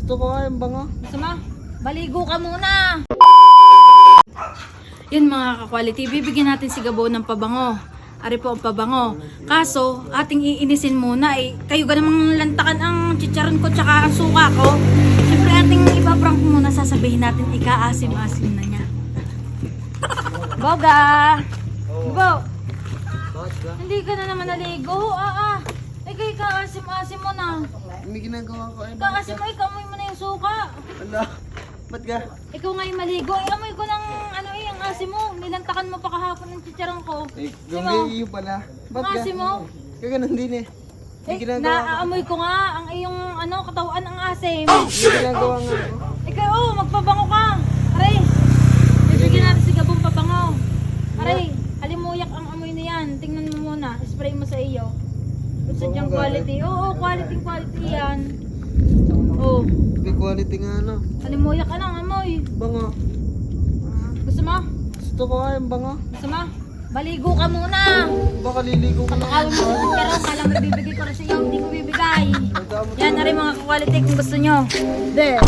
Gusto ko nga yung bango. Gusto mo? Baligo ka muna. Yun mga ka-quality, bibigyan natin si Gabo ng pabango. Ari po ang pabango. Kaso, ating iinisin muna eh. Kayo ka namang lantakan ang chicharon ko tsaka ang suka ko. Siyempre ating ipaprank muna, sasabihin natin ika-asim-asim na niya. Boga! Bo! Bakit ba? Hindi ka na naman naligo. Ikaw ika-asim-asim mo na. May ginagawa ko eh. Ika-asim mo, ikamoy mo na yung suka. Ala, ba't ka? Ikaw nga yung maligo. Amoy ko ng ang asim mo. Nilantakan mo pa kahapon ng chicharon ko. Eh, Sino? gawin iyo pala. Ba't Ang ka? asim mo? Kaganon din eh. May ginagawa ko. Naaamoy ko nga ang iyong katawan ang asim. May ginagawa nga ako. Ikaw, magpabango ka. Aray, bibigyan natin si Gabong pabango. Aray, halimuyak ang amoy na yan. Tingnan mo muna. Spray mo sa iyo. Gusto diyang quality. Oo, quality yan. Oo, May quality nga ano. halimuyak ka lang amoy. Bango. Gusto mo? Gusto ko nga yung bango. Gusto mo? Baligo ka muna. Baka liligo ko na. Pakawin mo sa pero kala mo bibigay ko na sa iyo. Hindi ko bibigay. Yan, aray mga quality kung gusto nyo. There.